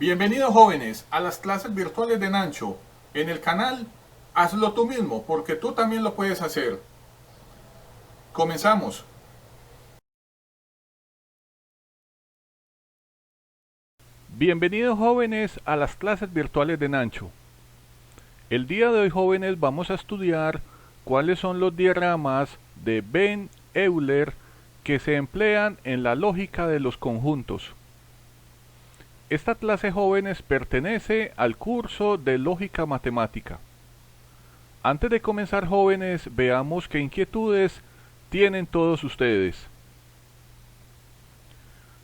Bienvenidos jóvenes a las clases virtuales de Nancho. En el canal Hazlo tú mismo, porque tú también lo puedes hacer. Comenzamos. Bienvenidos jóvenes a las clases virtuales de Nancho. El día de hoy jóvenes vamos a estudiar cuáles son los diagramas de Venn-Euler que se emplean en la lógica de los conjuntos. Esta clase jóvenes pertenece al curso de lógica matemática. Antes de comenzar jóvenes, veamos qué inquietudes tienen todos ustedes.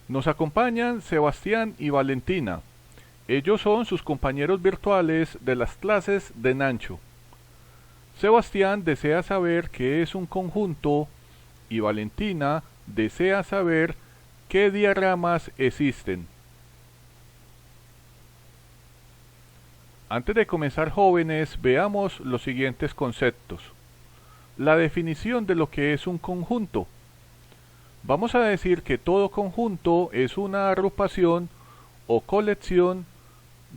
Nos acompañan Sebastián y Valentina. Ellos son sus compañeros virtuales de las clases de Nancho. Sebastián desea saber qué es un conjunto y Valentina desea saber qué diagramas existen. Antes de comenzar jóvenes, veamos los siguientes conceptos. La definición de lo que es un conjunto. Vamos a decir que todo conjunto es una agrupación o colección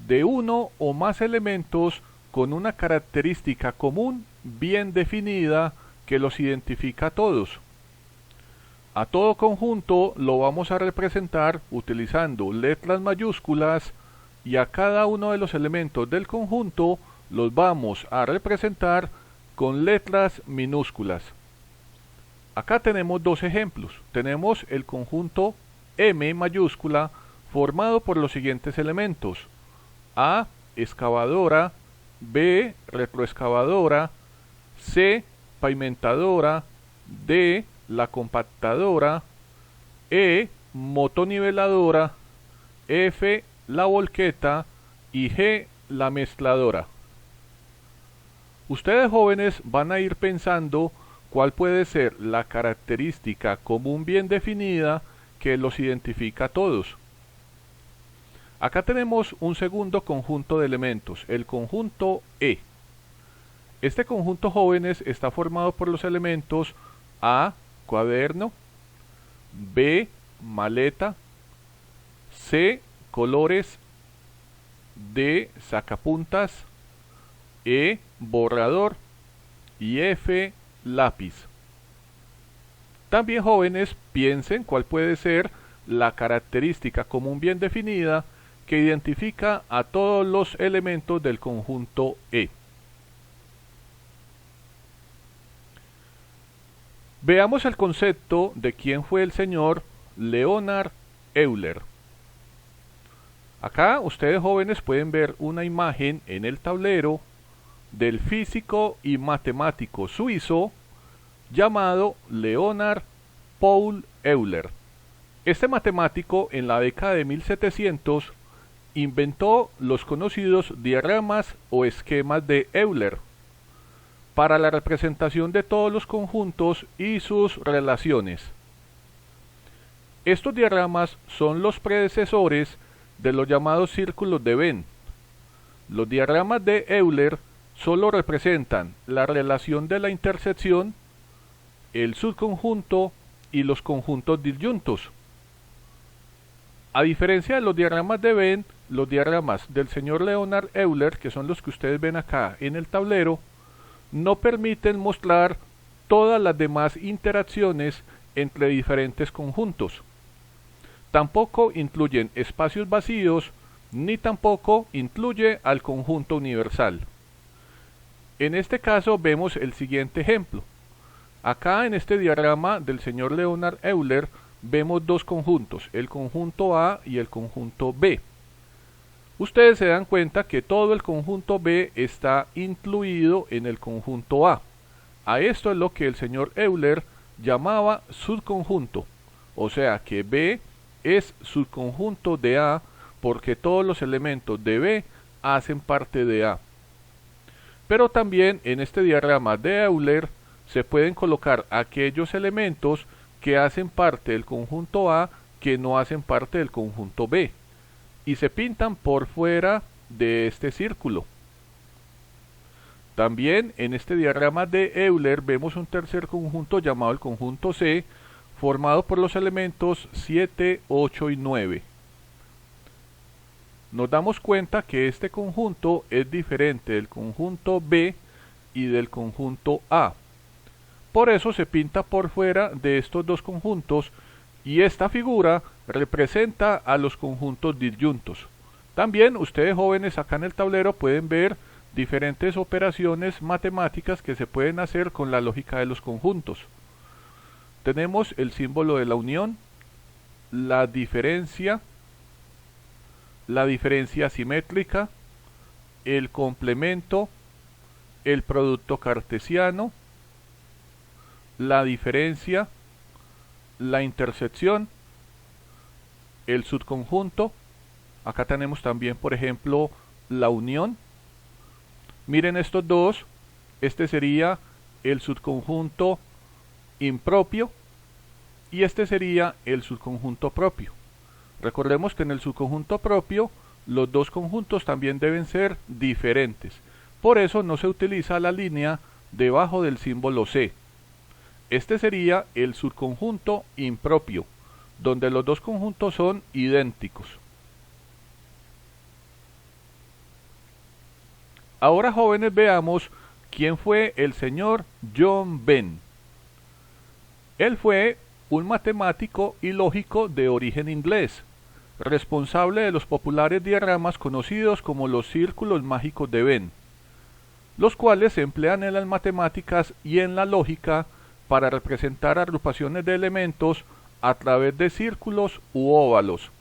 de uno o más elementos con una característica común bien definida que los identifica a todos. A todo conjunto lo vamos a representar utilizando letras mayúsculas y a cada uno de los elementos del conjunto los vamos a representar con letras minúsculas. Acá tenemos dos ejemplos. Tenemos el conjunto M mayúscula formado por los siguientes elementos: A, excavadora; B, retroexcavadora; C, pavimentadora; D, la compactadora; E, motoniveladora; F, la volqueta; y G, la mezcladora. Ustedes jóvenes van a ir pensando cuál puede ser la característica común bien definida que los identifica a todos. Acá tenemos un segundo conjunto de elementos, el conjunto E. Este conjunto jóvenes está formado por los elementos A, cuaderno; B, maleta; C, colores; D, sacapuntas; E, borrador; y F, lápiz. También jóvenes piensen cuál puede ser la característica común bien definida que identifica a todos los elementos del conjunto E. Veamos el concepto de quién fue el señor Leonhard Euler. Acá ustedes jóvenes pueden ver una imagen en el tablero del físico y matemático suizo llamado Leonhard Paul Euler. Este matemático en la década de 1700 inventó los conocidos diagramas o esquemas de Euler para la representación de todos los conjuntos y sus relaciones. Estos diagramas son los predecesores de los llamados círculos de Venn. Los diagramas de Euler solo representan la relación de la intersección, el subconjunto y los conjuntos disyuntos. A diferencia de los diagramas de Venn, los diagramas del señor Leonhard Euler, que son los que ustedes ven acá en el tablero, no permiten mostrar todas las demás interacciones entre diferentes conjuntos. Tampoco incluyen espacios vacíos, ni tampoco incluye al conjunto universal. En este caso vemos el siguiente ejemplo. Acá en este diagrama del señor Leonhard Euler vemos dos conjuntos, el conjunto A y el conjunto B. Ustedes se dan cuenta que todo el conjunto B está incluido en el conjunto A. A esto es lo que el señor Euler llamaba subconjunto, o sea que B es subconjunto de A porque todos los elementos de B hacen parte de A. Pero también en este diagrama de Euler se pueden colocar aquellos elementos que hacen parte del conjunto A que no hacen parte del conjunto B y se pintan por fuera de este círculo. También en este diagrama de Euler vemos un tercer conjunto llamado el conjunto C, formado por los elementos 7, 8 y 9. nos damos cuenta que este conjunto es diferente del conjunto B y del conjunto A. Por eso se pinta por fuera de estos dos conjuntos y esta figura representa a los conjuntos disyuntos. También ustedes jóvenes acá en el tablero pueden ver diferentes operaciones matemáticas que se pueden hacer con la lógica de los conjuntos. Tenemos el símbolo de la unión, la diferencia simétrica, el complemento, el producto cartesiano, la diferencia, la intersección, el subconjunto. Acá tenemos también, por ejemplo, la unión. Miren estos dos, este sería el subconjunto impropio y este sería el subconjunto propio. Recordemos que en el subconjunto propio los dos conjuntos también deben ser diferentes. Por eso no se utiliza la línea debajo del símbolo C. Este sería el subconjunto impropio, donde los dos conjuntos son idénticos. Ahora, jóvenes, veamos quién fue el señor John Venn. Él fue un matemático y lógico de origen inglés, responsable de los populares diagramas conocidos como los círculos mágicos de Venn, los cuales se emplean en las matemáticas y en la lógica para representar agrupaciones de elementos a través de círculos u óvalos.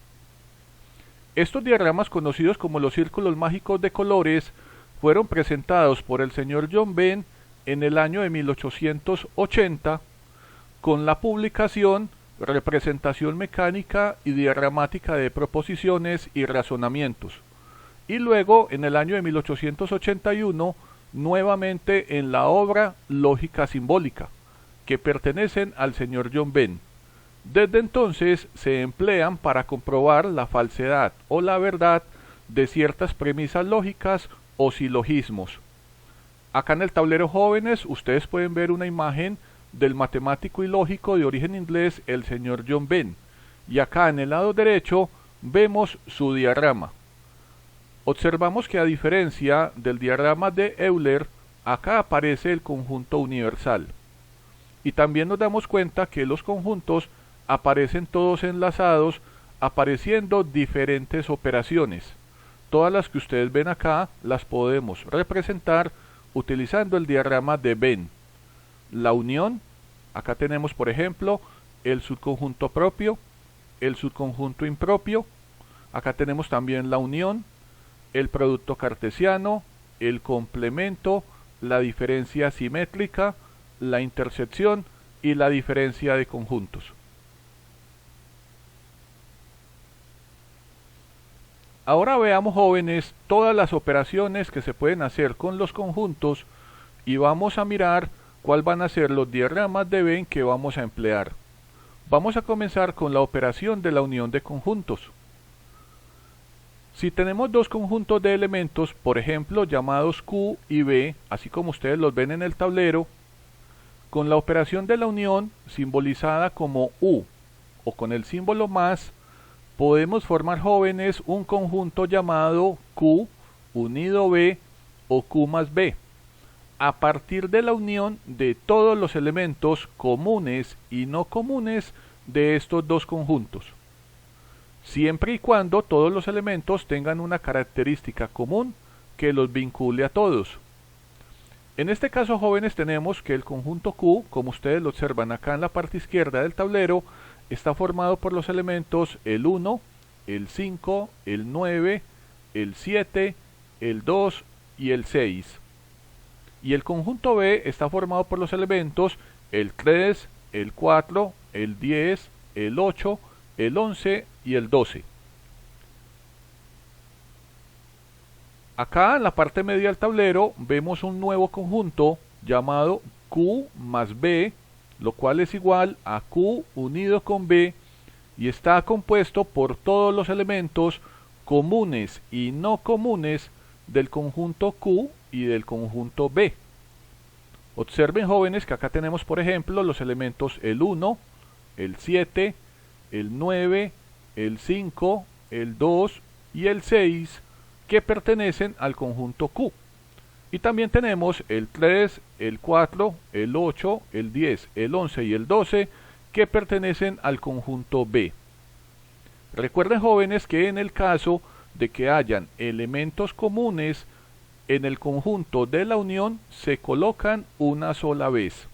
Estos diagramas, conocidos como los círculos mágicos de colores, fueron presentados por el señor John Venn en el año de 1880 con la publicación Representación mecánica y diagramática de proposiciones y razonamientos, y luego en el año de 1881 nuevamente en la obra Lógica simbólica, que pertenecen al señor John Venn. Desde entonces se emplean para comprobar la falsedad o la verdad de ciertas premisas lógicas o silogismos. Acá en el tablero, jóvenes, ustedes pueden ver una imagen del matemático y lógico de origen inglés, el señor John Venn, y acá en el lado derecho vemos su diagrama. Observamos que, a diferencia del diagrama de Euler, acá aparece el conjunto universal, y también nos damos cuenta que los conjuntos aparecen todos enlazados, apareciendo diferentes operaciones. Todas las que ustedes ven acá las podemos representar utilizando el diagrama de Venn. La unión, acá tenemos por ejemplo el subconjunto propio, el subconjunto impropio, acá tenemos también la unión, el producto cartesiano, el complemento, la diferencia simétrica, la intersección y la diferencia de conjuntos. Ahora veamos, jóvenes, todas las operaciones que se pueden hacer con los conjuntos y vamos a mirar cuáles van a ser los diagramas de Venn que vamos a emplear. Vamos a comenzar con la operación de la unión de conjuntos. Si tenemos dos conjuntos de elementos, por ejemplo, llamados Q y B, así como ustedes los ven en el tablero, con la operación de la unión, simbolizada como U, o con el símbolo más, podemos formar, jóvenes, un conjunto llamado Q unido B o Q más B, a partir de la unión de todos los elementos comunes y no comunes de estos dos conjuntos, siempre y cuando todos los elementos tengan una característica común que los vincule a todos. En este caso, jóvenes, tenemos que el conjunto Q, como ustedes lo observan acá en la parte izquierda del tablero, está formado por los elementos el 1, el 5, el 9, el 7, el 2 y el 6. Y el conjunto B está formado por los elementos el 3, el 4, el 10, el 8, el 11 y el 12. Acá en la parte media del tablero vemos un nuevo conjunto llamado Q más B, lo cual es igual a Q unido con B y está compuesto por todos los elementos comunes y no comunes del conjunto Q y del conjunto B. Observen, jóvenes, que acá tenemos, por ejemplo, los elementos el 1, el 7, el 9, el 5, el 2 y el 6 que pertenecen al conjunto Q. Y también tenemos el 3, el 4, el 8, el 10, el 11 y el 12 que pertenecen al conjunto B. Recuerden, jóvenes, que en el caso de que hayan elementos comunes en el conjunto de la unión se colocan una sola vez.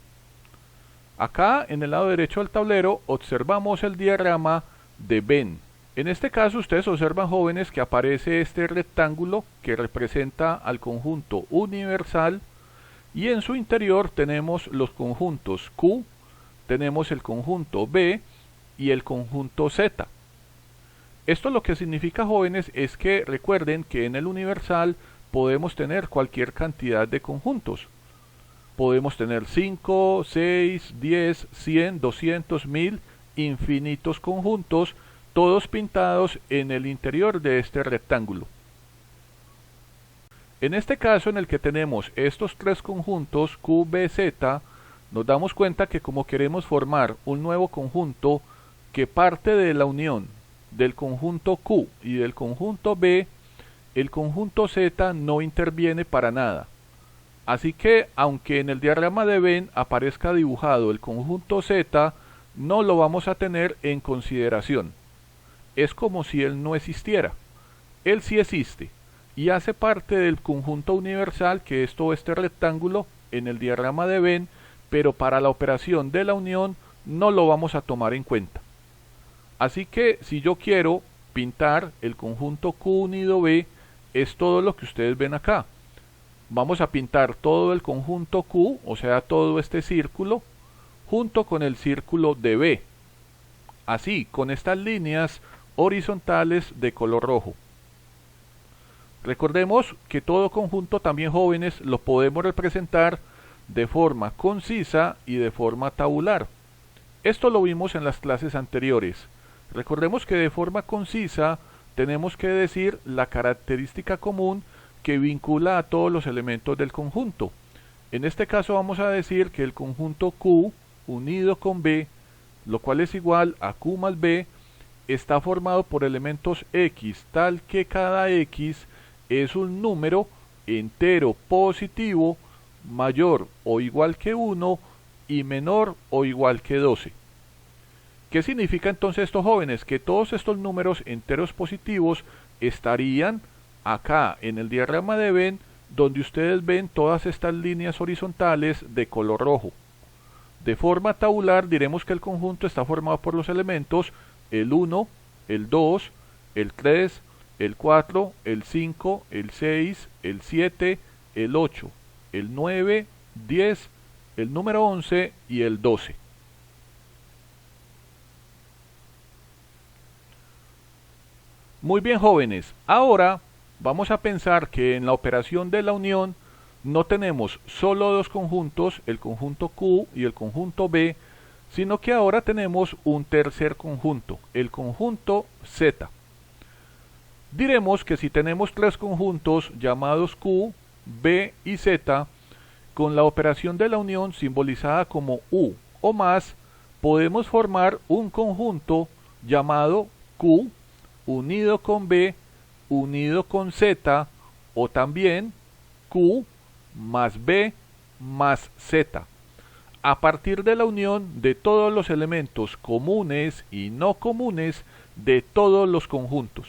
Acá en el lado derecho del tablero observamos el diagrama de Venn. En este caso ustedes observan, jóvenes, que aparece este rectángulo que representa al conjunto universal y en su interior tenemos los conjuntos Q, tenemos el conjunto B y el conjunto Z. Esto lo que significa, jóvenes, es que recuerden que en el universal podemos tener cualquier cantidad de conjuntos. Podemos tener 5, 6, 10, 100, 200, 1000, infinitos conjuntos, todos pintados en el interior de este rectángulo. En este caso, en el que tenemos estos tres conjuntos Q, B, Z, nos damos cuenta que como queremos formar un nuevo conjunto que parte de la unión del conjunto Q y del conjunto B, el conjunto Z no interviene para nada. Así que, aunque en el diagrama de Venn aparezca dibujado el conjunto Z, no lo vamos a tener en consideración. Es como si él no existiera. Él sí existe y hace parte del conjunto universal, que es todo este rectángulo en el diagrama de Venn, pero para la operación de la unión no lo vamos a tomar en cuenta. Así que si yo quiero pintar el conjunto Q unido B, es todo lo que ustedes ven acá. Vamos a pintar todo el conjunto Q, o sea, todo este círculo, junto con el círculo de B. Así, con estas líneas horizontales de color rojo. Recordemos que todo conjunto, también, jóvenes, lo podemos representar de forma concisa y de forma tabular. Esto lo vimos en las clases anteriores. Recordemos que de forma concisa tenemos que decir la característica común que vincula a todos los elementos del conjunto. En este caso vamos a decir que el conjunto Q unido con B, lo cual es igual a Q más B, está formado por elementos X, tal que cada X es un número entero positivo mayor o igual que 1 y menor o igual que 12. ¿Qué significa entonces esto, jóvenes? Que todos estos números enteros positivos estarían acá en el diagrama de Venn, donde ustedes ven todas estas líneas horizontales de color rojo. De forma tabular diremos que el conjunto está formado por los elementos el 1, el 2, el 3, el 4, el 5, el 6, el 7, el 8, el 9, 10, el número 11 y el 12. Muy bien, jóvenes, ahora vamos a pensar que en la operación de la unión no tenemos solo dos conjuntos, el conjunto Q y el conjunto B, sino que ahora tenemos un tercer conjunto, el conjunto Z. Diremos que si tenemos tres conjuntos llamados Q, B y Z, con la operación de la unión simbolizada como U o más, podemos formar un conjunto llamado Q unido con B unido con Z, o también Q más B más Z, a partir de la unión de todos los elementos comunes y no comunes de todos los conjuntos,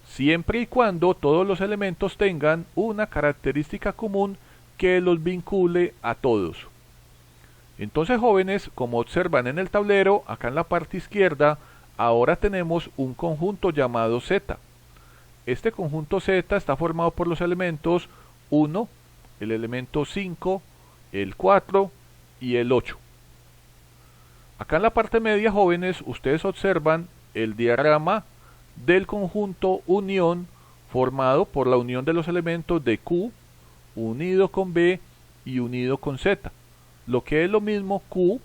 siempre y cuando todos los elementos tengan una característica común que los vincule a todos. Entonces, jóvenes, como observan en el tablero, acá en la parte izquierda, ahora tenemos un conjunto llamado Z. Este conjunto Z está formado por los elementos 1, el elemento 5, el 4 y el 8. Acá en la parte media, jóvenes, ustedes observan el diagrama del conjunto unión formado por la unión de los elementos de Q unido con B y unido con Z, lo que es lo mismo Q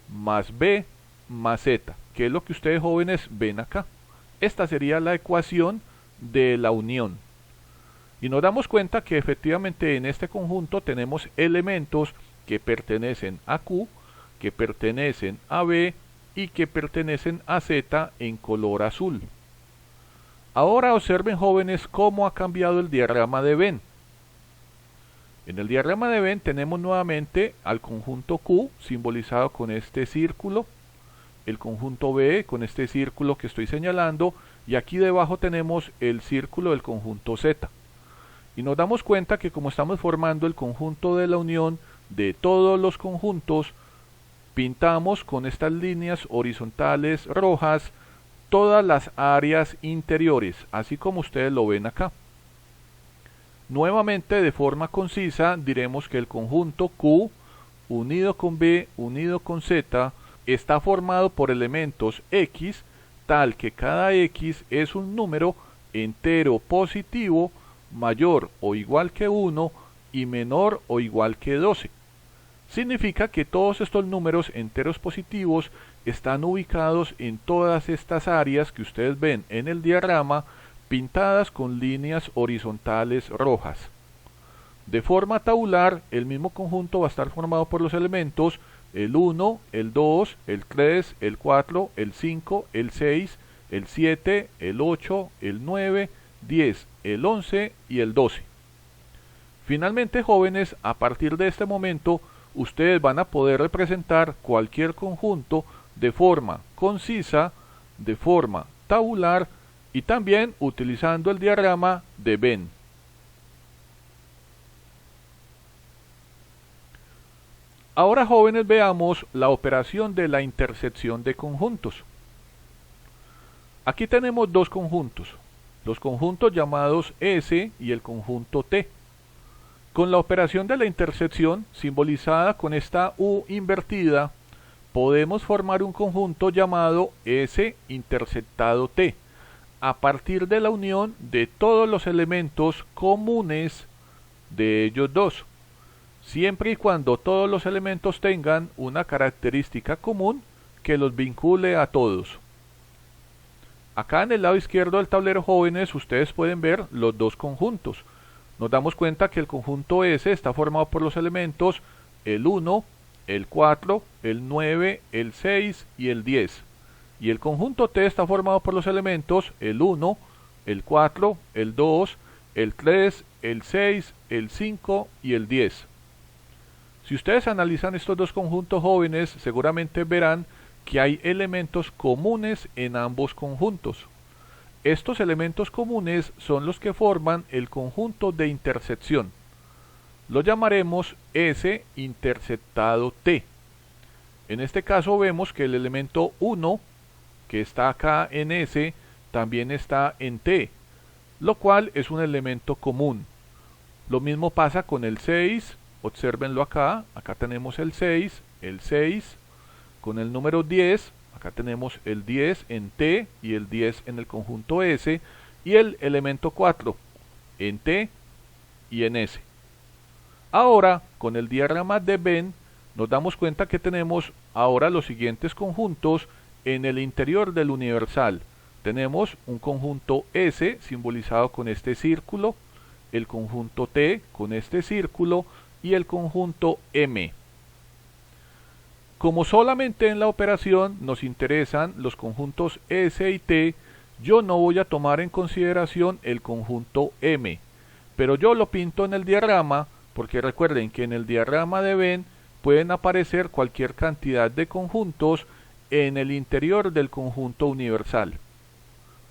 más B más Z, que es lo que ustedes, jóvenes, ven acá. Esta sería la ecuación de la unión. Y nos damos cuenta que efectivamente en este conjunto tenemos elementos que pertenecen a Q, que pertenecen a B y que pertenecen a Z en color azul. Ahora observen, jóvenes, cómo ha cambiado el diagrama de Venn. En el diagrama de Venn tenemos nuevamente al conjunto Q simbolizado con este círculo, el conjunto B con este círculo que estoy señalando, y aquí debajo tenemos el círculo del conjunto Z. Y nos damos cuenta que como estamos formando el conjunto de la unión de todos los conjuntos, pintamos con estas líneas horizontales rojas todas las áreas interiores, así como ustedes lo ven acá. Nuevamente, de forma concisa, diremos que el conjunto Q unido con B unido con Z está formado por elementos X, tal que cada X es un número entero positivo mayor o igual que 1 y menor o igual que 12. Significa que todos estos números enteros positivos están ubicados en todas estas áreas que ustedes ven en el diagrama, pintadas con líneas horizontales rojas. De forma tabular, el mismo conjunto va a estar formado por los elementos el 1, el 2, el 3, el 4, el 5, el 6, el 7, el 8, el 9, 10, el 11 y el 12. Finalmente, jóvenes, a partir de este momento, ustedes van a poder representar cualquier conjunto de forma concisa, de forma tabular y también utilizando el diagrama de Venn. Ahora, jóvenes, veamos la operación de la intersección de conjuntos. Aquí tenemos dos conjuntos, los conjuntos llamados S y el conjunto T. Con la operación de la intersección, simbolizada con esta U invertida, podemos formar un conjunto llamado S intersectado T, a partir de la unión de todos los elementos comunes de ellos dos, siempre y cuando todos los elementos tengan una característica común que los vincule a todos. Acá en el lado izquierdo del tablero, jóvenes, ustedes pueden ver los dos conjuntos. Nos damos cuenta que el conjunto S está formado por los elementos el 1, el 4, el 9, el 6 y el 10. Y el conjunto T está formado por los elementos el 1, el 4, el 2, el 3, el 6, el 5 y el 10. Si ustedes analizan estos dos conjuntos, jóvenes, seguramente verán que hay elementos comunes en ambos conjuntos. Estos elementos comunes son los que forman el conjunto de intersección. Lo llamaremos S intersectado T. En este caso vemos que el elemento 1, que está acá en S, también está en T, lo cual es un elemento común. Lo mismo pasa con el 6, obsérvenlo acá tenemos el 6, con el número 10, acá tenemos el 10 en T y el 10 en el conjunto S, y el elemento 4 en T y en S. Ahora, con el diagrama de Venn, nos damos cuenta que tenemos ahora los siguientes conjuntos en el interior del universal. Tenemos un conjunto S simbolizado con este círculo, el conjunto T con este círculo y el conjunto M. Como solamente en la operación nos interesan los conjuntos S y T, yo no voy a tomar en consideración el conjunto M, pero yo lo pinto en el diagrama porque recuerden que en el diagrama de Venn pueden aparecer cualquier cantidad de conjuntos en el interior del conjunto universal.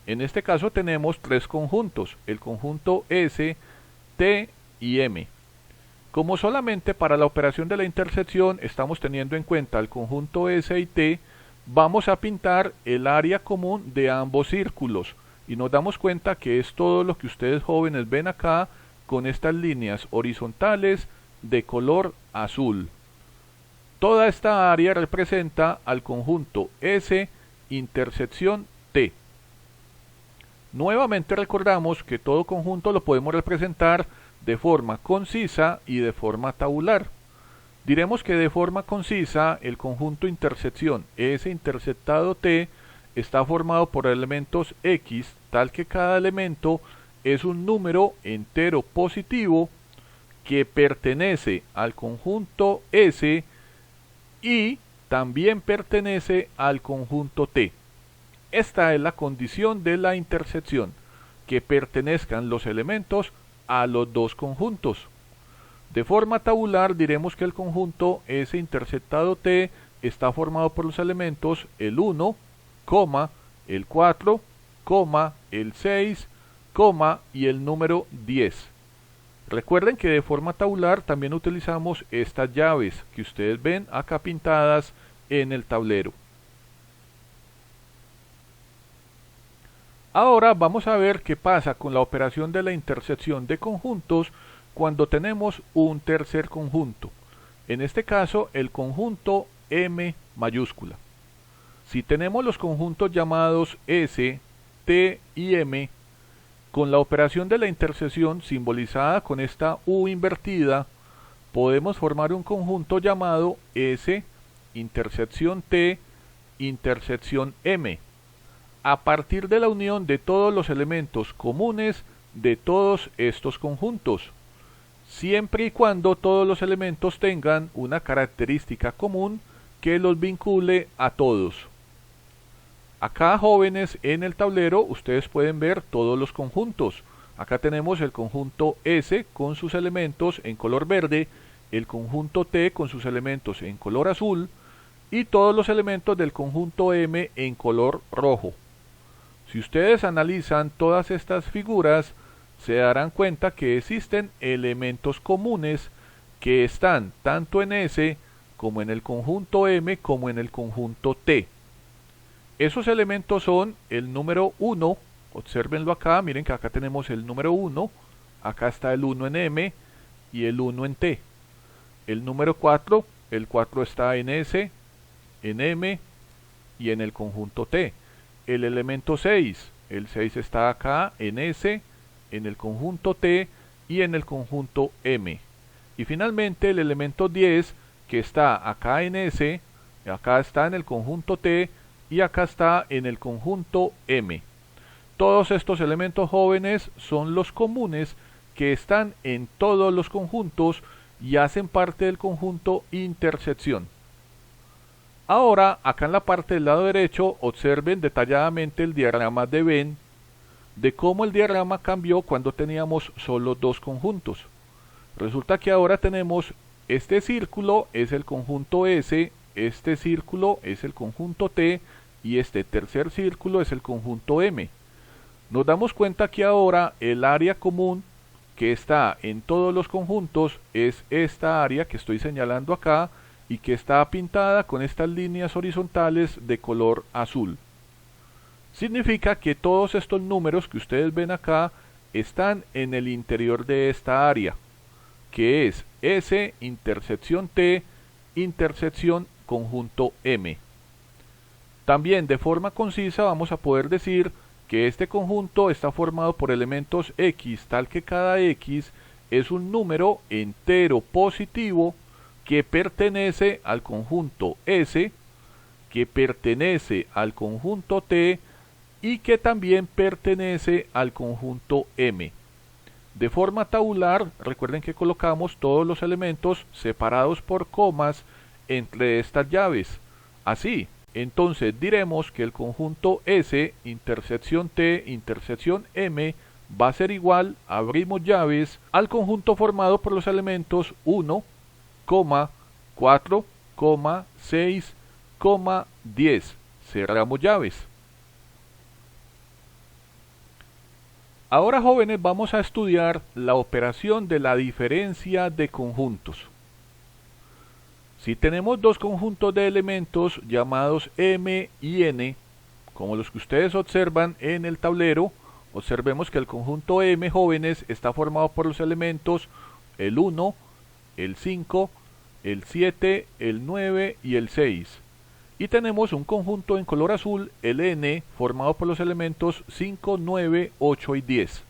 En este caso tenemos tres conjuntos, el conjunto S, T y M. Como solamente para la operación de la intersección estamos teniendo en cuenta el conjunto S y T, vamos a pintar el área común de ambos círculos y nos damos cuenta que es todo lo que ustedes, jóvenes, ven acá con estas líneas horizontales de color azul. Toda esta área representa al conjunto S intersección T. Nuevamente recordamos que todo conjunto lo podemos representar de forma concisa y de forma tabular. Diremos que de forma concisa el conjunto intersección S intersectado T está formado por elementos X, tal que cada elemento es un número entero positivo que pertenece al conjunto S y también pertenece al conjunto T. Esta es la condición de la intersección. que pertenezcan los elementos a los dos conjuntos. De forma tabular diremos que el conjunto S interceptado T está formado por los elementos el 1, el 4, el 6, y el número 10. Recuerden que de forma tabular también utilizamos estas llaves que ustedes ven acá pintadas en el tablero. Ahora vamos a ver qué pasa con la operación de la intersección de conjuntos cuando tenemos un tercer conjunto. En este caso, el conjunto M mayúscula. Si tenemos los conjuntos llamados S, T y M, con la operación de la intersección simbolizada con esta U invertida, podemos formar un conjunto llamado S, intersección T, intersección M, a partir de la unión de todos los elementos comunes de todos estos conjuntos, siempre y cuando todos los elementos tengan una característica común que los vincule a todos. Acá, jóvenes, en el tablero ustedes pueden ver todos los conjuntos. Acá tenemos el conjunto S con sus elementos en color verde, el conjunto T con sus elementos en color azul y todos los elementos del conjunto M en color rojo. Si ustedes analizan todas estas figuras, se darán cuenta que existen elementos comunes que están tanto en S como en el conjunto M como en el conjunto T. Esos elementos son el número 1, obsérvenlo acá, miren que acá tenemos el número 1, acá está el 1 en M y el 1 en T. El número 4, el 4 está en S, en M y en el conjunto T. El elemento 6, el 6 está acá en S, en el conjunto T y en el conjunto M. Y finalmente el elemento 10, que está acá en S, acá está en el conjunto T y acá está en el conjunto M. Todos estos elementos, jóvenes, son los comunes que están en todos los conjuntos y hacen parte del conjunto intersección. Ahora, acá en la parte del lado derecho, observen detalladamente el diagrama de Venn, de cómo el diagrama cambió cuando teníamos solo dos conjuntos. Resulta que ahora tenemos este círculo es el conjunto S, este círculo es el conjunto T y este tercer círculo es el conjunto M. Nos damos cuenta que ahora el área común que está en todos los conjuntos es esta área que estoy señalando acá y que está pintada con estas líneas horizontales de color azul. Significa que todos estos números que ustedes ven acá están en el interior de esta área, que es S intersección T intersección conjunto M. También de forma concisa vamos a poder decir que este conjunto está formado por elementos X, tal que cada X es un número entero positivo que pertenece al conjunto S, que pertenece al conjunto T y que también pertenece al conjunto M. De forma tabular, recuerden que colocamos todos los elementos separados por comas entre estas llaves. Así, entonces diremos que el conjunto S, intersección T, intersección M, va a ser igual, abrimos llaves, al conjunto formado por los elementos 1, 4, 6, 10. Cerramos llaves. Ahora, jóvenes, vamos a estudiar la operación de la diferencia de conjuntos. Si tenemos dos conjuntos de elementos llamados M y N, como los que ustedes observan en el tablero, observemos que el conjunto M, jóvenes, está formado por los elementos el 1, el 5, el 7, el 9 y el 6. Y tenemos un conjunto en color azul, el N, formado por los elementos 5, 9, 8 y 10.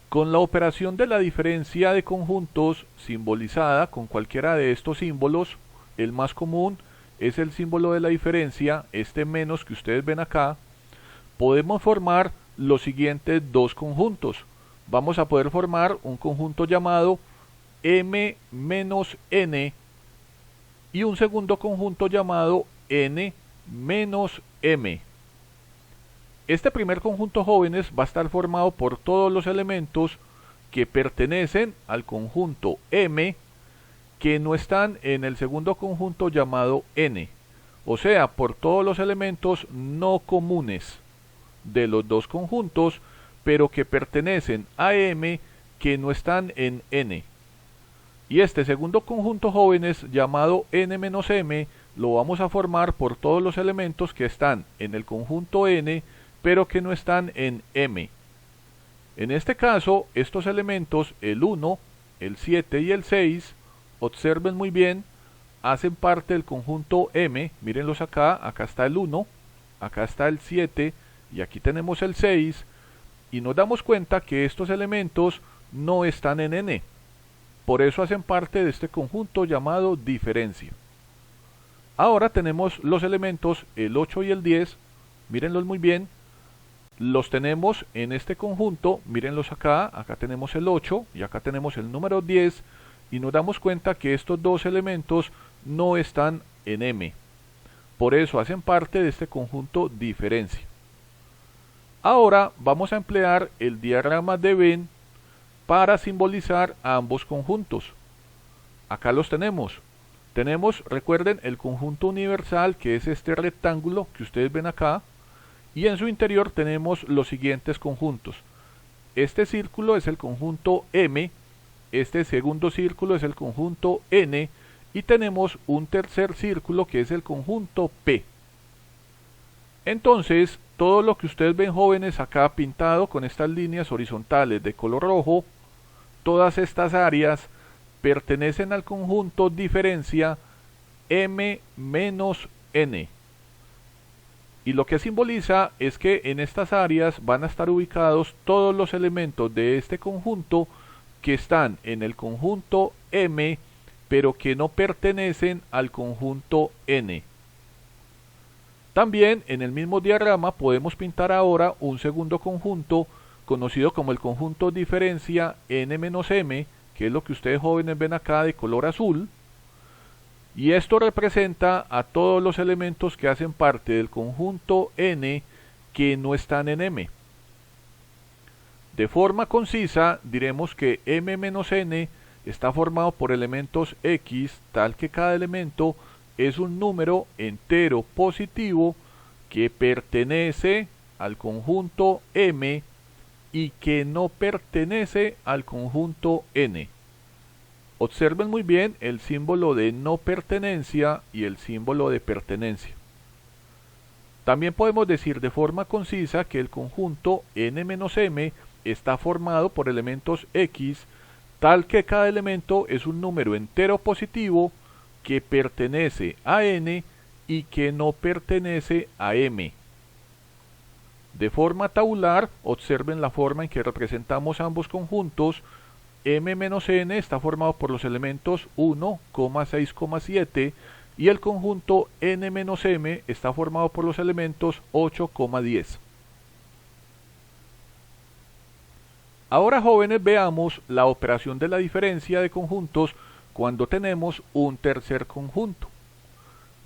Con la operación de la diferencia de conjuntos, simbolizada con cualquiera de estos símbolos, el más común es el símbolo de la diferencia, este menos que ustedes ven acá, podemos formar los siguientes dos conjuntos. Vamos a poder formar un conjunto llamado M menos N y un segundo conjunto llamado N menos M. Este primer conjunto jóvenes va a estar formado por todos los elementos que pertenecen al conjunto M que no están en el segundo conjunto llamado N, o sea, por todos los elementos no comunes de los dos conjuntos, pero que pertenecen a M que no están en N. Y este segundo conjunto jóvenes llamado N-M lo vamos a formar por todos los elementos que están en el conjunto N, pero que no están en M. En este caso, estos elementos, el 1, el 7 y el 6, observen muy bien, hacen parte del conjunto M. Mírenlos acá, acá está el 1, acá está el 7 y aquí tenemos el 6, y nos damos cuenta que estos elementos no están en N. Por eso hacen parte de este conjunto llamado diferencia. Ahora tenemos los elementos el 8 y el 10, mírenlos muy bien, los tenemos en este conjunto, mírenlos acá, acá tenemos el 8 y acá tenemos el número 10, y nos damos cuenta que estos dos elementos no están en M. Por eso hacen parte de este conjunto diferencia. Ahora vamos a emplear el diagrama de Venn para simbolizar a ambos conjuntos. Acá los tenemos. Recuerden, el conjunto universal, que es este rectángulo que ustedes ven acá, y en su interior tenemos los siguientes conjuntos. Este círculo es el conjunto M, este segundo círculo es el conjunto N, y tenemos un tercer círculo que es el conjunto P. Entonces, todo lo que ustedes ven jóvenes acá pintado con estas líneas horizontales de color rojo, todas estas áreas pertenecen al conjunto diferencia M menos N. Y lo que simboliza es que en estas áreas van a estar ubicados todos los elementos de este conjunto que están en el conjunto M, pero que no pertenecen al conjunto N. También en el mismo diagrama podemos pintar ahora un segundo conjunto conocido como el conjunto diferencia N-M, que es lo que ustedes jóvenes ven acá de color azul, y esto representa a todos los elementos que hacen parte del conjunto N que no están en M. De forma concisa diremos que M-N está formado por elementos X, tal que cada elemento es un número entero positivo que pertenece al conjunto M y que no pertenece al conjunto N. Observen muy bien el símbolo de no pertenencia y el símbolo de pertenencia. También podemos decir de forma concisa que el conjunto N-M está formado por elementos X, tal que cada elemento es un número entero positivo que pertenece a N y que no pertenece a M. De forma tabular, observen la forma en que representamos ambos conjuntos. M-N está formado por los elementos 1, 6, 7 y el conjunto N-M está formado por los elementos 8, 10. Ahora, jóvenes, veamos la operación de la diferencia de conjuntos cuando tenemos un tercer conjunto.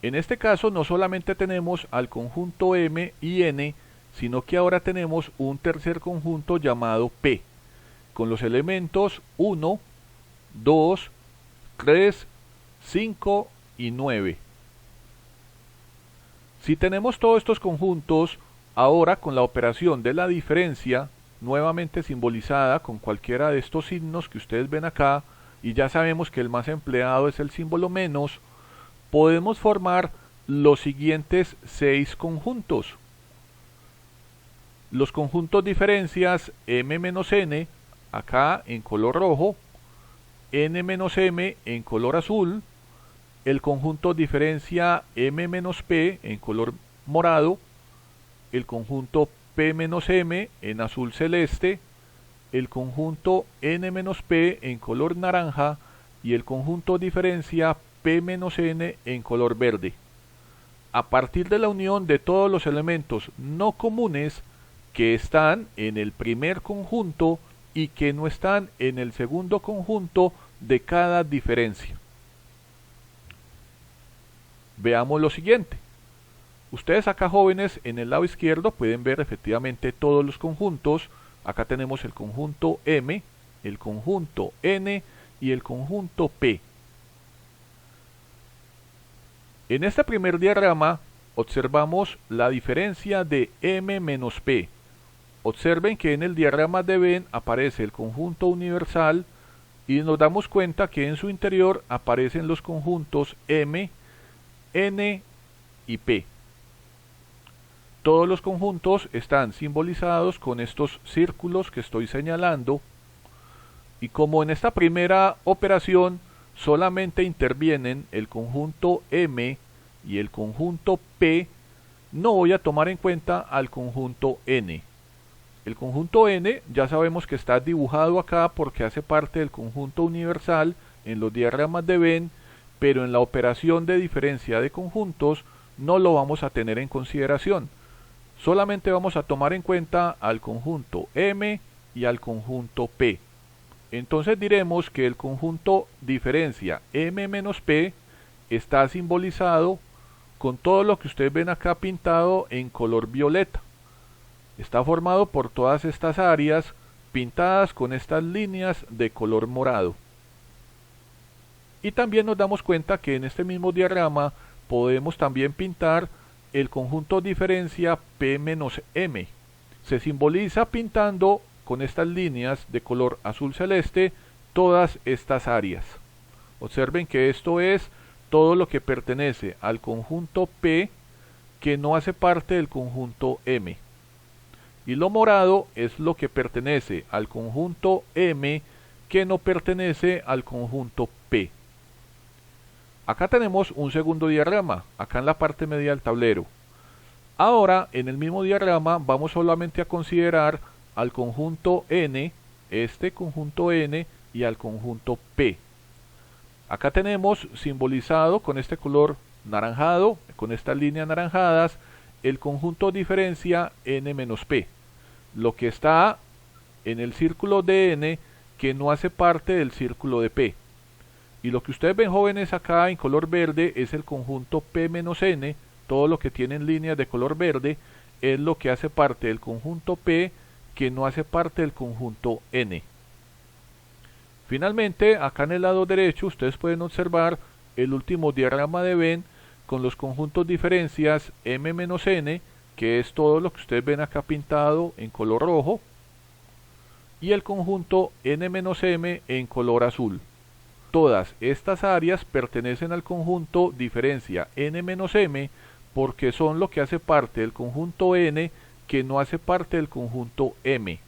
En este caso no solamente tenemos al conjunto M y N, sino que ahora tenemos un tercer conjunto llamado P, con los elementos 1, 2, 3, 5 y 9. Si tenemos todos estos conjuntos, ahora con la operación de la diferencia, nuevamente simbolizada con cualquiera de estos signos que ustedes ven acá, y ya sabemos que el más empleado es el símbolo menos, podemos formar los siguientes 6 conjuntos. Los conjuntos diferencias M-N, acá en color rojo, N-M en color azul, el conjunto diferencia M-P en color morado, el conjunto P-M en azul celeste, el conjunto N-P en color naranja y el conjunto diferencia P-N en color verde. A partir de la unión de todos los elementos no comunes que están en el primer conjunto y que no están en el segundo conjunto de cada diferencia. Veamos lo siguiente. Ustedes acá, jóvenes, en el lado izquierdo pueden ver efectivamente todos los conjuntos. Acá tenemos el conjunto M, el conjunto N y el conjunto P. En este primer diagrama observamos la diferencia de M menos P. Observen que en el diagrama de Venn aparece el conjunto universal y nos damos cuenta que en su interior aparecen los conjuntos M, N y P. Todos los conjuntos están simbolizados con estos círculos que estoy señalando, y como en esta primera operación solamente intervienen el conjunto M y el conjunto P, no voy a tomar en cuenta al conjunto N. El conjunto N ya sabemos que está dibujado acá porque hace parte del conjunto universal en los diagramas de Venn, pero en la operación de diferencia de conjuntos no lo vamos a tener en consideración. Solamente vamos a tomar en cuenta al conjunto M y al conjunto P. Entonces diremos que el conjunto diferencia M menos P está simbolizado con todo lo que ustedes ven acá pintado en color violeta. Está formado por todas estas áreas pintadas con estas líneas de color morado. Y también nos damos cuenta que en este mismo diagrama podemos también pintar el conjunto diferencia P menos M. Se simboliza pintando con estas líneas de color azul celeste todas estas áreas. Observen que esto es todo lo que pertenece al conjunto P que no hace parte del conjunto M. Y lo morado es lo que pertenece al conjunto M que no pertenece al conjunto P. Acá tenemos un segundo diagrama, acá en la parte media del tablero. Ahora, en el mismo diagrama, vamos solamente a considerar al conjunto N, este conjunto N, y al conjunto P. Acá tenemos simbolizado con este color naranjado, con estas líneas naranjadas, el conjunto diferencia N menos P. Lo que está en el círculo de N que no hace parte del círculo de P. Y lo que ustedes ven, jóvenes, acá en color verde es el conjunto P menos N. Todo lo que tienen líneas de color verde es lo que hace parte del conjunto P que no hace parte del conjunto N. Finalmente, acá en el lado derecho ustedes pueden observar el último diagrama de Venn con los conjuntos diferencias M menos N, que es todo lo que ustedes ven acá pintado en color rojo, y el conjunto N menos M en color azul. Todas estas áreas pertenecen al conjunto diferencia N menos M porque son lo que hace parte del conjunto N que no hace parte del conjunto M.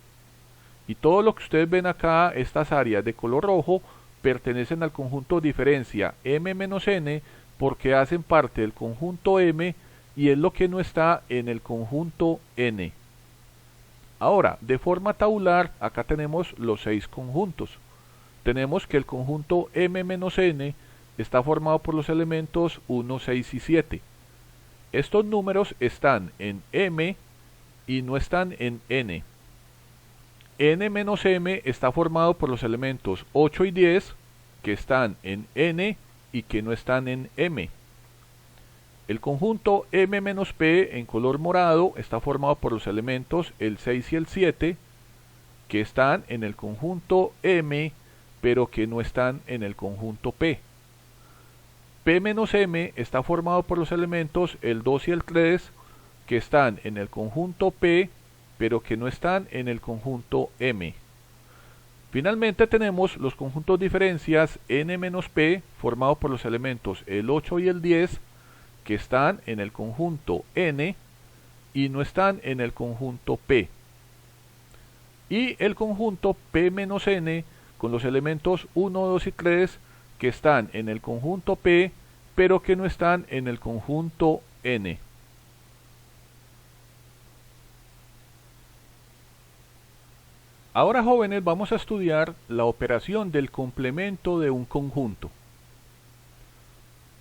Y todo lo que ustedes ven acá, estas áreas de color rojo, pertenecen al conjunto diferencia M menos N porque hacen parte del conjunto M y es lo que no está en el conjunto N. Ahora, de forma tabular, acá tenemos los 6 conjuntos. Tenemos que el conjunto M menos N está formado por los elementos 1, 6 y 7. Estos números están en M y no están en N. N menos M está formado por los elementos 8 y 10 que están en N y que no están en M. El conjunto M menos P en color morado está formado por los elementos el 6 y el 7 que están en el conjunto M pero que no están en el conjunto P. P menos M está formado por los elementos el 2 y el 3 que están en el conjunto P pero que no están en el conjunto M. Finalmente tenemos los conjuntos diferencias N menos P formados por los elementos el 8 y el 10 que están en el conjunto N y no están en el conjunto P. Y el conjunto P menos N con los elementos 1, 2 y 3 que están en el conjunto P pero que no están en el conjunto N. Ahora, jóvenes, vamos a estudiar la operación del complemento de un conjunto.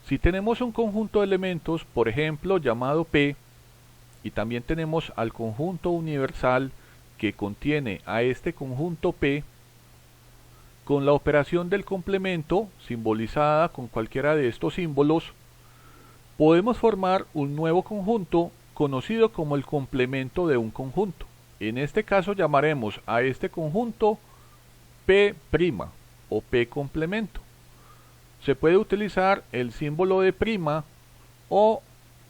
Si tenemos un conjunto de elementos, por ejemplo, llamado P, y también tenemos al conjunto universal que contiene a este conjunto P, con la operación del complemento, simbolizada con cualquiera de estos símbolos, podemos formar un nuevo conjunto conocido como el complemento de un conjunto. En este caso llamaremos a este conjunto P' o P complemento. Se puede utilizar el símbolo de prima o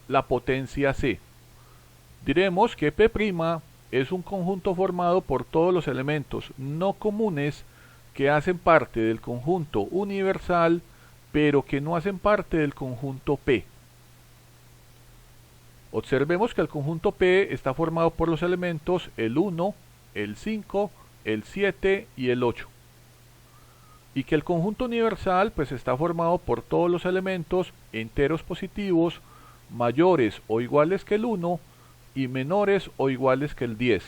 la potencia C. Diremos que P' es un conjunto formado por todos los elementos no comunes que hacen parte del conjunto universal, pero que no hacen parte del conjunto P. Observemos que el conjunto P está formado por los elementos el 1, el 5, el 7 y el 8. Y que el conjunto universal pues está formado por todos los elementos enteros positivos mayores o iguales que el 1 y menores o iguales que el 10.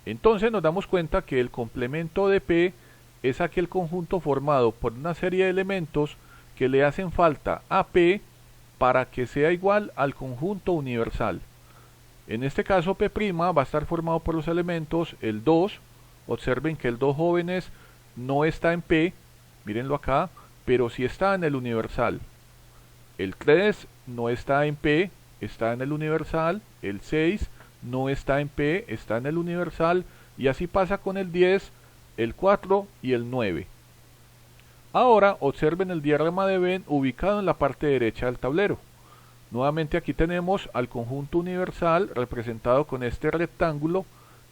Entonces nos damos cuenta que el complemento de P es aquel conjunto formado por una serie de elementos que le hacen falta a P para que sea igual al conjunto universal. En este caso P' va a estar formado por los elementos el 2, observen que el 2 jóvenes no está en P, mírenlo acá, pero sí está en el universal. El 3 no está en P, está en el universal. El 6 no está en P, está en el universal. Y así pasa con el 10, el 4 y el 9. Ahora observen el diagrama de Venn ubicado en la parte derecha del tablero. Nuevamente aquí tenemos al conjunto universal representado con este rectángulo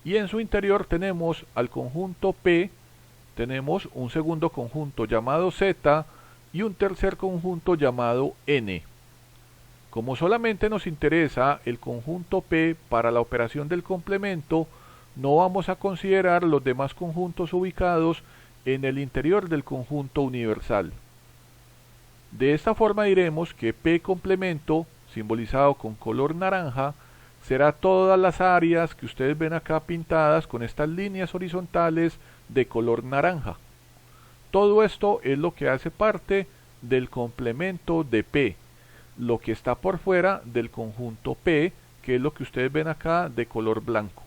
y en su interior tenemos al conjunto P, tenemos un segundo conjunto llamado Z y un tercer conjunto llamado N. Como solamente nos interesa el conjunto P para la operación del complemento, no vamos a considerar los demás conjuntos ubicados en el interior del conjunto universal. De esta forma diremos que P complemento, simbolizado con color naranja, será todas las áreas que ustedes ven acá pintadas con estas líneas horizontales de color naranja. Todo esto es lo que hace parte del complemento de P, lo que está por fuera del conjunto P, que es lo que ustedes ven acá de color blanco.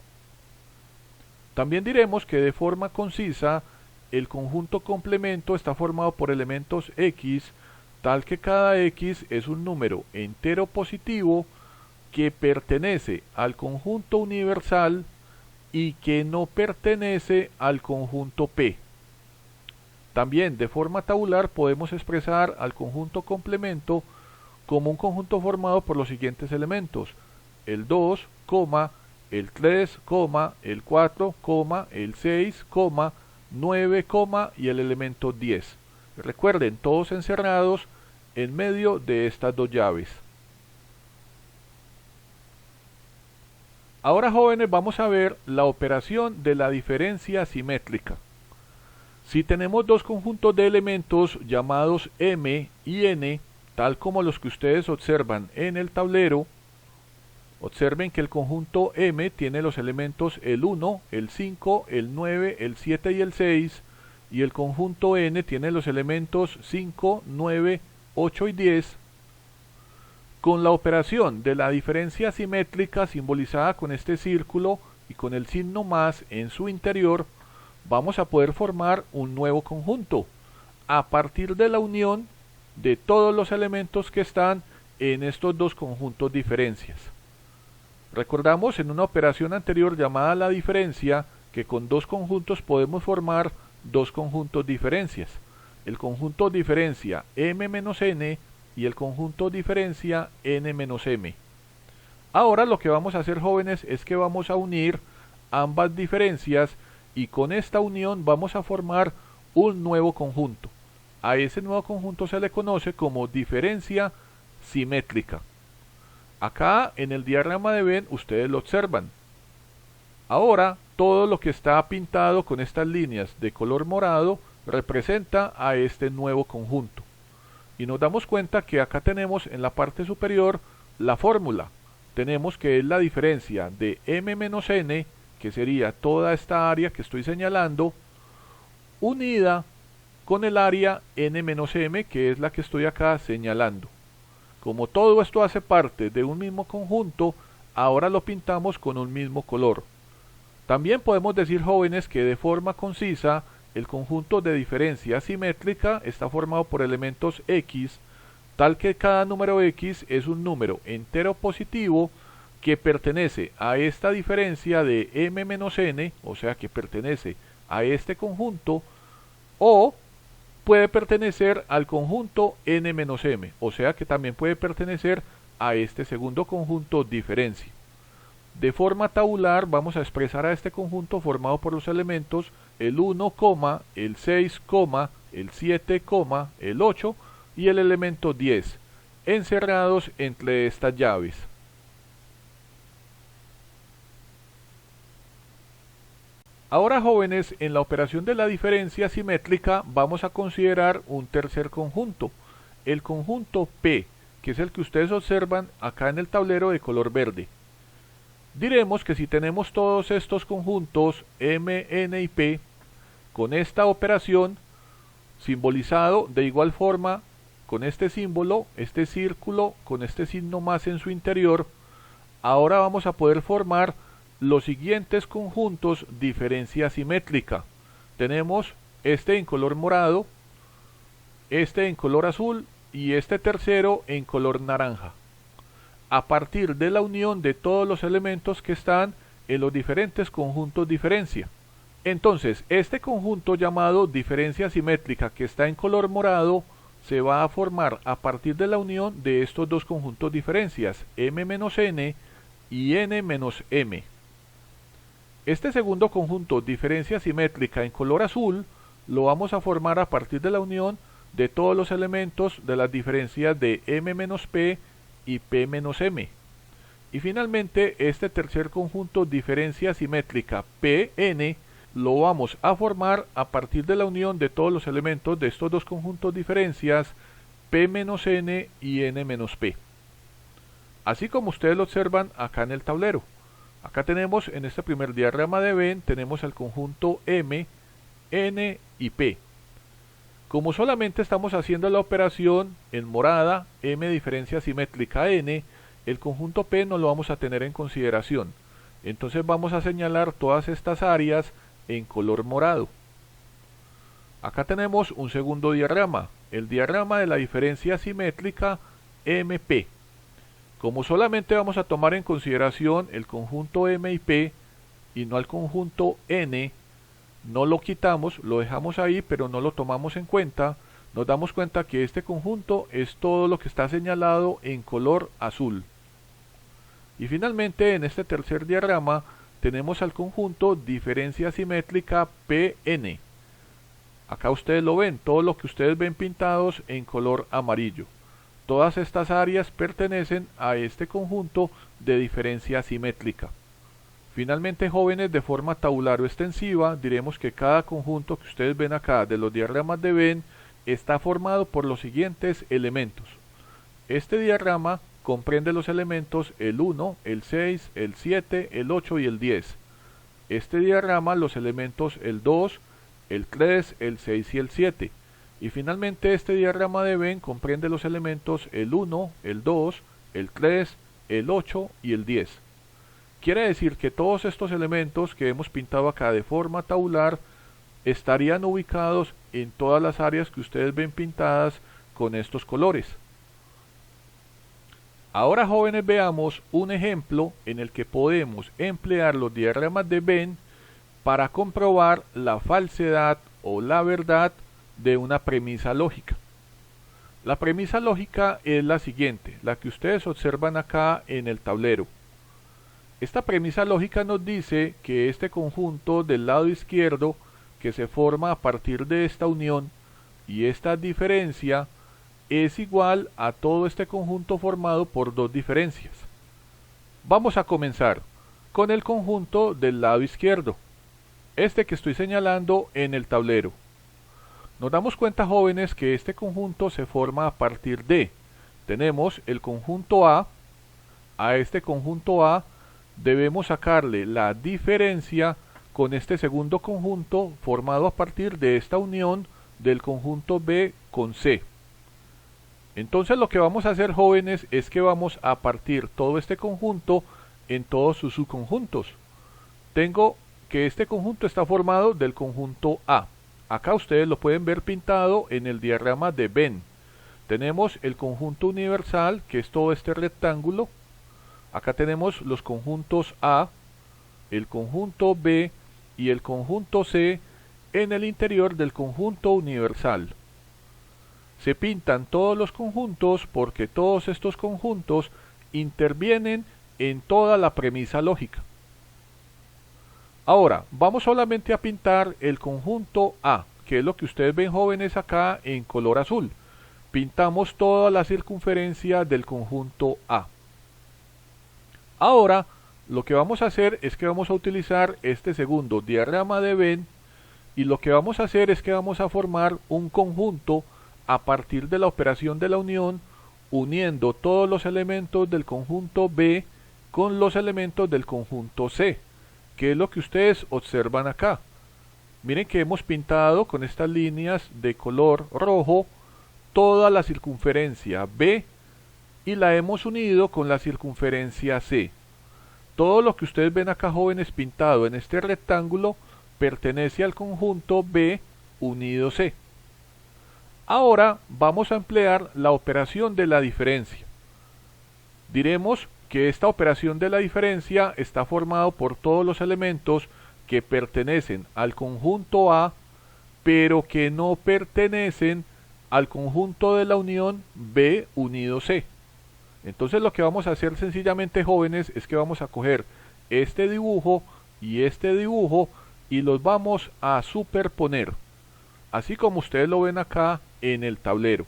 También diremos que de forma concisa el conjunto complemento está formado por elementos X, tal que cada X es un número entero positivo que pertenece al conjunto universal y que no pertenece al conjunto P. También de forma tabular podemos expresar al conjunto complemento como un conjunto formado por los siguientes elementos: el 2, el 3, el 4, el 6, 9, y el elemento 10. Recuerden, todos encerrados en medio de estas dos llaves. Ahora, jóvenes, vamos a ver la operación de la diferencia simétrica. Si tenemos dos conjuntos de elementos llamados M y N, tal como los que ustedes observan en el tablero, observen que el conjunto M tiene los elementos el 1, el 5, el 9, el 7 y el 6, y el conjunto N tiene los elementos 5, 9, 8 y 10. Con la operación de la diferencia simétrica simbolizada con este círculo y con el signo más en su interior, vamos a poder formar un nuevo conjunto a partir de la unión de todos los elementos que están en estos dos conjuntos diferencias. Recordamos en una operación anterior llamada la diferencia que con dos conjuntos podemos formar dos conjuntos diferencias. El conjunto diferencia M menos N y el conjunto diferencia N menos M. Ahora lo que vamos a hacer, jóvenes, es que vamos a unir ambas diferencias y con esta unión vamos a formar un nuevo conjunto. A ese nuevo conjunto se le conoce como diferencia simétrica. Acá en el diagrama de Venn ustedes lo observan. Ahora todo lo que está pintado con estas líneas de color morado representa a este nuevo conjunto. Y nos damos cuenta que acá tenemos en la parte superior la fórmula. Tenemos que es la diferencia de M menos N, que sería toda esta área que estoy señalando, unida con el área N menos M, que es la que estoy acá señalando. Como todo esto hace parte de un mismo conjunto, ahora lo pintamos con un mismo color. También podemos decir, jóvenes, que de forma concisa el conjunto de diferencia simétrica está formado por elementos X, tal que cada número x es un número entero positivo que pertenece a esta diferencia de m menos n, o sea que pertenece a este conjunto, o puede pertenecer al conjunto n menos m, o sea que también puede pertenecer a este segundo conjunto diferencia. De forma tabular vamos a expresar a este conjunto formado por los elementos el 1, el 6, el 7, el 8 y el elemento 10, encerrados entre estas llaves. Ahora, jóvenes, en la operación de la diferencia simétrica vamos a considerar un tercer conjunto, el conjunto P, que es el que ustedes observan acá en el tablero de color verde. Diremos que si tenemos todos estos conjuntos M, N y P, con esta operación, simbolizado de igual forma con este símbolo, este círculo, con este signo más en su interior, ahora vamos a poder formar los siguientes conjuntos diferencia simétrica. Tenemos este en color morado, este en color azul y este tercero en color naranja, a partir de la unión de todos los elementos que están en los diferentes conjuntos diferencia. Entonces, este conjunto llamado diferencia simétrica que está en color morado se va a formar a partir de la unión de estos dos conjuntos diferencias, m menos n y n menos m. Este segundo conjunto diferencia simétrica en color azul lo vamos a formar a partir de la unión de todos los elementos de las diferencias de m menos p y p menos m. Y finalmente este tercer conjunto diferencia simétrica pn lo vamos a formar a partir de la unión de todos los elementos de estos dos conjuntos diferencias p menos n y n menos p. Así como ustedes lo observan acá en el tablero. Acá tenemos en este primer diagrama de Venn, tenemos el conjunto M, N y P. Como solamente estamos haciendo la operación en morada, M diferencia simétrica N, el conjunto P no lo vamos a tener en consideración. Entonces vamos a señalar todas estas áreas en color morado. Acá tenemos un segundo diagrama, el diagrama de la diferencia simétrica MP. Como solamente vamos a tomar en consideración el conjunto M y P y no al conjunto N, no lo quitamos, lo dejamos ahí, pero no lo tomamos en cuenta, nos damos cuenta que este conjunto es todo lo que está señalado en color azul. Y finalmente en este tercer diagrama tenemos al conjunto diferencia simétrica PN. Acá ustedes lo ven, todo lo que ustedes ven pintados en color amarillo. Todas estas áreas pertenecen a este conjunto de diferencia simétrica. Finalmente, jóvenes, de forma tabular o extensiva, diremos que cada conjunto que ustedes ven acá de los diagramas de Venn está formado por los siguientes elementos. Este diagrama comprende los elementos el 1, el 6, el 7, el 8 y el 10. Este diagrama los elementos el 2, el 3, el 6 y el 7. Y finalmente este diagrama de Venn comprende los elementos el 1, el 2, el 3, el 8 y el 10. Quiere decir que todos estos elementos que hemos pintado acá de forma tabular estarían ubicados en todas las áreas que ustedes ven pintadas con estos colores. Ahora, jóvenes, veamos un ejemplo en el que podemos emplear los diagramas de Venn para comprobar la falsedad o la verdad de una premisa lógica. La premisa lógica es la siguiente, la que ustedes observan acá en el tablero. Esta premisa lógica nos dice que este conjunto del lado izquierdo, que se forma a partir de esta unión y esta diferencia, es igual a todo este conjunto formado por dos diferencias. Vamos a comenzar con el conjunto del lado izquierdo, este que estoy señalando en el tablero. Nos damos cuenta, jóvenes, que este conjunto se forma a partir de, tenemos el conjunto A este conjunto A debemos sacarle la diferencia con este segundo conjunto formado a partir de esta unión del conjunto B con C. Entonces lo que vamos a hacer, jóvenes, es que vamos a partir todo este conjunto en todos sus subconjuntos. Tengo que este conjunto está formado del conjunto A. Acá ustedes lo pueden ver pintado en el diagrama de Venn. Tenemos el conjunto universal, que es todo este rectángulo. Acá tenemos los conjuntos A, el conjunto B y el conjunto C en el interior del conjunto universal. Se pintan todos los conjuntos porque todos estos conjuntos intervienen en toda la premisa lógica. Ahora, vamos solamente a pintar el conjunto A, que es lo que ustedes ven, jóvenes, acá en color azul. Pintamos toda la circunferencia del conjunto A. Ahora, lo que vamos a hacer es que vamos a utilizar este segundo diagrama de Venn, y lo que vamos a hacer es que vamos a formar un conjunto a partir de la operación de la unión, uniendo todos los elementos del conjunto B con los elementos del conjunto C, que es lo que ustedes observan acá. Miren que hemos pintado con estas líneas de color rojo toda la circunferencia B y la hemos unido con la circunferencia C. Todo lo que ustedes ven acá, jóvenes, pintado en este rectángulo pertenece al conjunto B unido C. Ahora vamos a emplear la operación de la diferencia. Diremos que esta operación de la diferencia está formada por todos los elementos que pertenecen al conjunto A, pero que no pertenecen al conjunto de la unión B unido C. Entonces lo que vamos a hacer sencillamente, jóvenes, es que vamos a coger este dibujo y los vamos a superponer, así como ustedes lo ven acá en el tablero.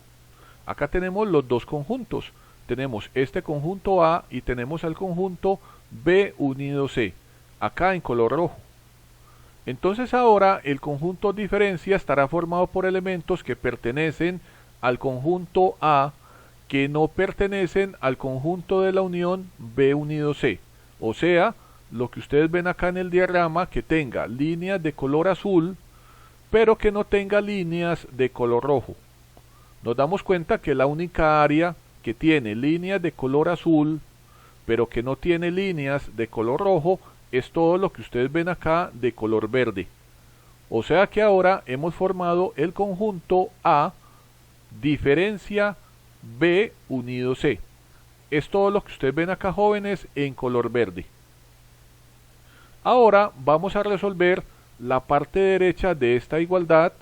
Acá tenemos los dos conjuntos, tenemos este conjunto A y tenemos el conjunto B unido C, acá en color rojo. Entonces ahora el conjunto diferencia estará formado por elementos que pertenecen al conjunto A, que no pertenecen al conjunto de la unión B unido C. O sea, lo que ustedes ven acá en el diagrama, que tenga líneas de color azul, pero que no tenga líneas de color rojo. Nos damos cuenta que la única área que tiene líneas de color azul, pero que no tiene líneas de color rojo, es todo lo que ustedes ven acá de color verde. O sea que ahora hemos formado el conjunto A, diferencia B unido C. Es todo lo que ustedes ven acá, jóvenes, en color verde. Ahora vamos a resolver la parte derecha de esta igualdad,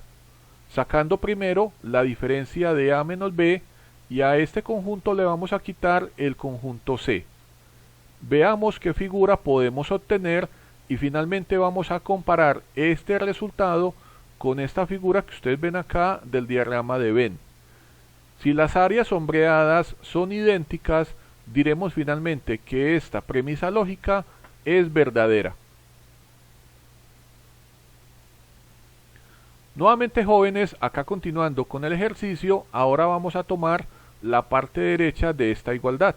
sacando primero la diferencia de A menos B, y a este conjunto le vamos a quitar el conjunto C. Veamos qué figura podemos obtener y finalmente vamos a comparar este resultado con esta figura que ustedes ven acá del diagrama de Venn. Si las áreas sombreadas son idénticas, diremos finalmente que esta premisa lógica es verdadera. Nuevamente, jóvenes, acá continuando con el ejercicio, ahora vamos a tomar la parte derecha de esta igualdad.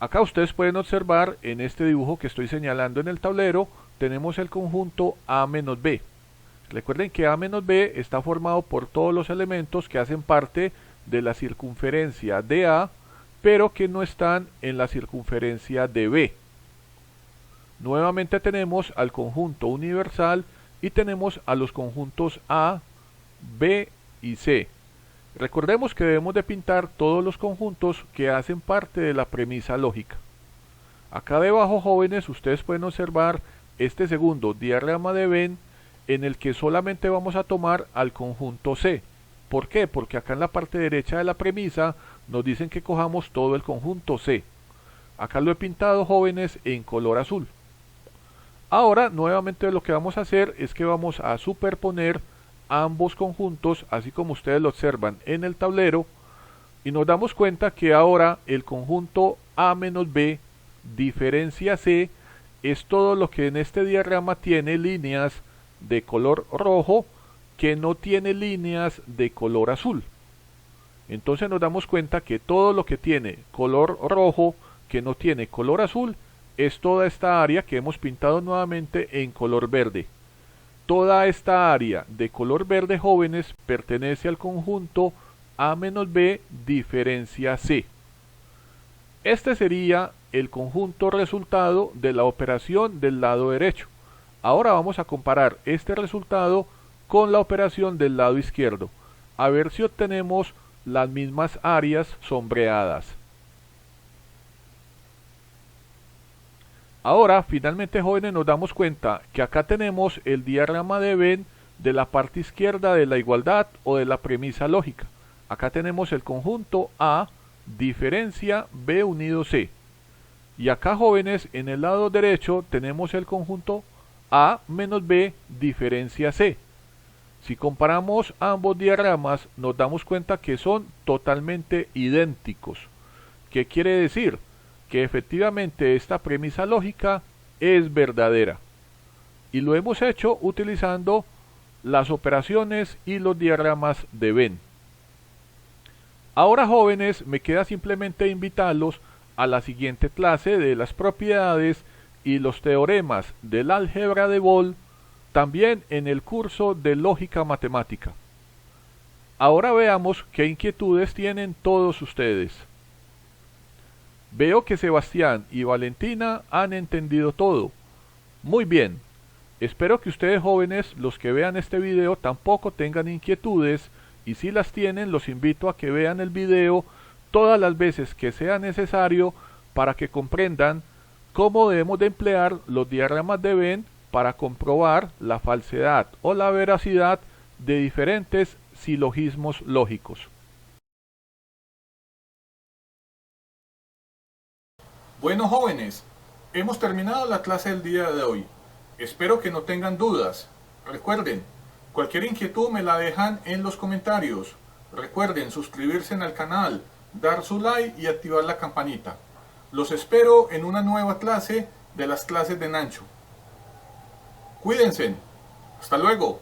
Acá ustedes pueden observar en este dibujo que estoy señalando en el tablero, tenemos el conjunto A menos B. Recuerden que A menos B está formado por todos los elementos que hacen parte de la circunferencia de A, pero que no están en la circunferencia de B. Nuevamente tenemos al conjunto universal y tenemos a los conjuntos A, B y C. Recordemos que debemos de pintar todos los conjuntos que hacen parte de la premisa lógica. Acá debajo, jóvenes, ustedes pueden observar este segundo diagrama de Venn en el que solamente vamos a tomar al conjunto C. ¿Por qué? Porque acá en la parte derecha de la premisa nos dicen que cojamos todo el conjunto C. Acá lo he pintado, jóvenes, en color azul. Ahora, nuevamente lo que vamos a hacer es que vamos a superponer ambos conjuntos, así como ustedes lo observan en el tablero, y nos damos cuenta que ahora el conjunto A menos B diferencia C es todo lo que en este diagrama tiene líneas de color rojo, que no tiene líneas de color azul. Entonces nos damos cuenta que todo lo que tiene color rojo, que no tiene color azul, es toda esta área que hemos pintado nuevamente en color verde. Toda esta área de color verde, jóvenes, pertenece al conjunto A menos B diferencia C. Este sería el conjunto resultado de la operación del lado derecho. Ahora vamos a comparar este resultado con la operación del lado izquierdo, a ver si obtenemos las mismas áreas sombreadas. Ahora, finalmente, jóvenes, nos damos cuenta que acá tenemos el diagrama de Venn de la parte izquierda de la igualdad o de la premisa lógica. Acá tenemos el conjunto A diferencia B unido C. Y acá, jóvenes, en el lado derecho tenemos el conjunto A menos B diferencia C. Si comparamos ambos diagramas, nos damos cuenta que son totalmente idénticos. ¿Qué quiere decir? Que efectivamente esta premisa lógica es verdadera. Y lo hemos hecho utilizando las operaciones y los diagramas de Venn. Ahora, jóvenes, me queda simplemente invitarlos a la siguiente clase de las propiedades y los teoremas del álgebra de Boole, también en el curso de lógica matemática. Ahora veamos qué inquietudes tienen todos ustedes. Veo que Sebastián y Valentina han entendido todo. Muy bien. Espero que ustedes, jóvenes, los que vean este video, tampoco tengan inquietudes, y si las tienen, los invito a que vean el video todas las veces que sea necesario para que comprendan cómo debemos de emplear los diagramas de Venn para comprobar la falsedad o la veracidad de diferentes silogismos lógicos. Bueno, jóvenes, hemos terminado la clase del día de hoy. Espero que no tengan dudas. Recuerden, cualquier inquietud me la dejan en los comentarios. Recuerden suscribirse al canal, dar su like y activar la campanita. Los espero en una nueva clase de las clases de Nacho. Cuídense. Hasta luego.